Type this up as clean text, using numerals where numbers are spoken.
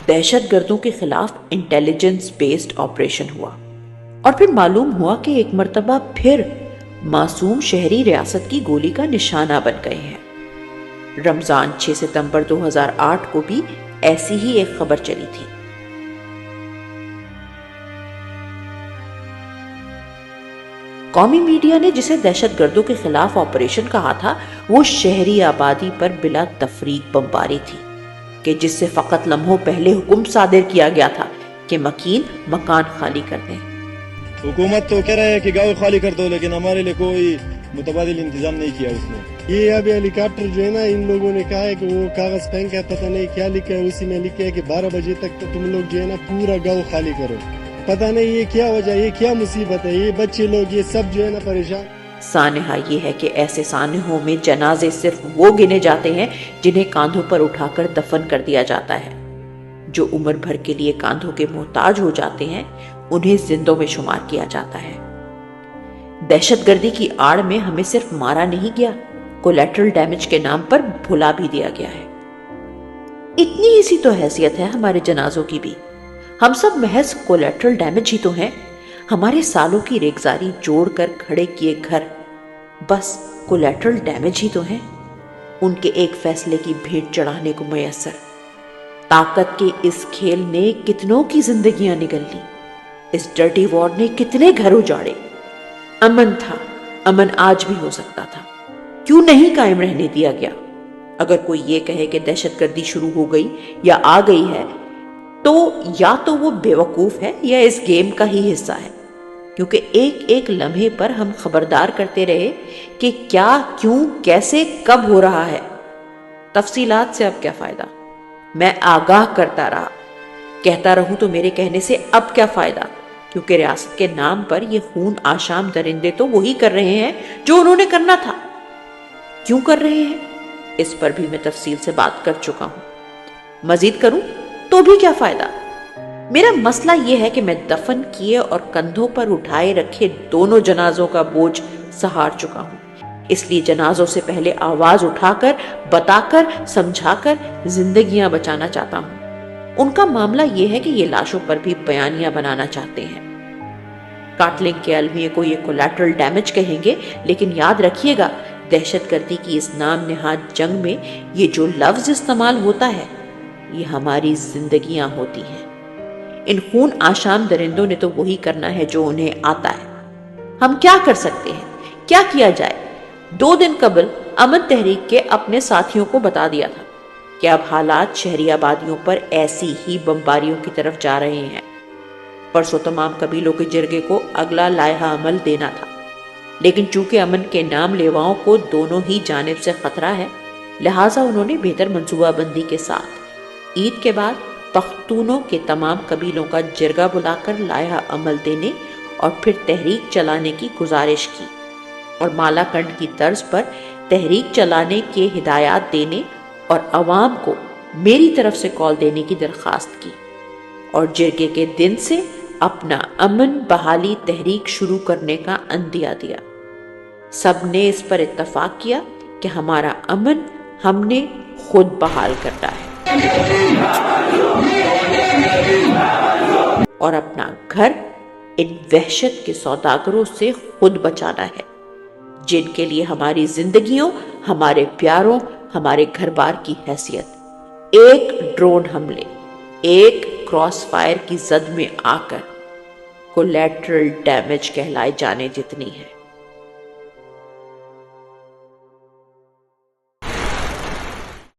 دہشت گردوں کے خلاف انٹیلیجنس بیسڈ آپریشن ہوا اور پھر معلوم ہوا کہ ایک مرتبہ پھر معصوم شہری ریاست کی گولی کا نشانہ بن گئے ہیں۔ رمضان 6 ستمبر 2008 کو بھی ایسی ہی ایک خبر چلی تھی۔ قومی میڈیا نے جسے دہشت گردوں کے خلاف آپریشن کہا تھا، وہ شہری آبادی پر بلا تفریق بمباری تھی کہ جس سے فقط لمحوں پہلے حکم صادر کیا گیا تھا کہ مکین مکان خالی کر دیں۔ حکومت تو کہہ رہا ہے کہ گاؤں خالی کر دو، لیکن ہمارے لیے کوئی متبادل انتظام نہیں کیا اس نے۔ یہ ابھی ہیلی کاپٹر جو ہے نا، ان لوگوں نے کہا ہے کہ وہ کاغذ پھینکا ہے، پتہ نہیں کیا لکھا ہے، اسی میں لکھا ہے کہ 12 بجے تک تو تم لوگ جو ہے نا پورا گاؤں خالی کرو۔ پتہ نہیں یہ کیا وجہ، یہ کیا مصیبت ہے، یہ بچے لوگ یہ سب جو ہے نا پریشان۔ سانحہ یہ ہے کہ ایسے سانحوں میں جنازے صرف وہ گنے جاتے ہیں جنہیں کاندھوں پر اٹھا کر دفن کر دیا جاتا ہے۔ جو عمر بھر کے لیے کاندھوں کے محتاج ہو جاتے ہیں انہیں زندوں میں شمار کیا جاتا ہے۔ دہشت گردی کی آڑ میں ہمیں صرف مارا نہیں گیا، کولیٹرل ڈیمیج کے نام پر بھلا بھی دیا گیا ہے۔ اتنی ہی سی تو حیثیت ہے ہمارے جنازوں کی بھی، ہم سب محض کولیٹرل ڈیمیج ہی تو ہیں۔ ہمارے سالوں کی ریگزاری جوڑ کر کھڑے کیے گھر بس کولیٹرل ڈیمیج ہی تو ہیں، ان کے ایک فیصلے کی بھیٹ چڑھانے کو میسر۔ طاقت کے اس کھیل نے کتنوں کی زندگیاں نگل لی، اس ڈرٹی وار نے کتنے گھر اجاڑے۔ امن تھا، امن آج بھی ہو سکتا تھا، کیوں نہیں قائم رہنے دیا گیا؟ اگر کوئی یہ کہے کہ دہشت گردی شروع ہو گئی یا آ گئی ہے تو یا تو وہ بے وقوف ہے یا اس گیم کا ہی حصہ ہے، کیونکہ ایک ایک لمحے پر ہم خبردار کرتے رہے کہ کیا، کیوں، کیسے، کب ہو رہا ہے۔ تفصیلات سے اب کیا فائدہ؟ میں آگاہ کرتا رہا، کہتا رہوں تو میرے کہنے سے اب کیا فائدہ، کیونکہ ریاست کے نام پر یہ خون آشام درندے تو وہی کر رہے ہیں جو انہوں نے کرنا تھا۔ کیوں کر رہے ہیں اس پر بھی میں تفصیل سے بات کر چکا ہوں، مزید کروں تو بھی کیا فائدہ۔ میرا مسئلہ یہ ہے کہ میں دفن کیے اور کندھوں پر اٹھائے رکھے دونوں جنازوں کا بوجھ سہار چکا ہوں، اس لیے جنازوں سے پہلے آواز اٹھا کر، بتا کر، سمجھا کر زندگیاں بچانا چاہتا ہوں۔ ان کا معاملہ یہ ہے کہ یہ لاشوں پر بھی بیانیہ بنانا چاہتے ہیں۔ کاٹلنگ کے المیے کو یہ کولیٹرل ڈیمیج کہیں گے، لیکن یاد رکھیے گا دہشت گردی کی اس نام نہاد جنگ میں یہ جو لفظ استعمال ہوتا ہے یہ ہماری زندگیاں ہوتی ہیں۔ ان خون آشام درندوں نے تو وہی کرنا ہے جو انہیں آتا ہے۔ ہم کیا کر سکتے ہیں؟ کیا کیا جائے؟ 2 دن قبل امن تحریک کے اپنے ساتھیوں کو بتا دیا تھا کہ اب حالات شہری آبادیوں پر ایسی ہی بمباریوں کی طرف جا رہے ہیں۔ پرسوں تمام قبیلوں کے جرگے کو اگلا لائحہ عمل دینا تھا، لیکن چونکہ امن کے نام لیواؤں کو دونوں ہی جانب سے خطرہ ہے، لہٰذا انہوں نے بہتر منصوبہ بندی کے ساتھ عید کے بعد پختونوں کے تمام قبیلوں کا جرگہ بلا کر لائحہ عمل دینے اور پھر تحریک چلانے کی گزارش کی، اور مالا کنڈ کی طرز پر تحریک چلانے کے ہدایات دینے اور عوام کو میری طرف سے کال دینے کی درخواست کی، اور جرگے کے دن سے اپنا امن بحالی تحریک شروع کرنے کا عندیہ دیا۔ سب نے اس پر اتفاق کیا کہ ہمارا امن ہم نے خود بحال کرنا ہے اور اپنا گھر ان وحشت کے سوداگروں سے خود بچانا ہے جن کے لیے ہماری زندگیوں، ہمارے پیاروں، ہمارے گھر بار کی حیثیت ایک ڈرون حملے، ایک کراس فائر کی زد میں آ کر کولیٹرل ڈیمیج کہلائے جانے جتنی ہے۔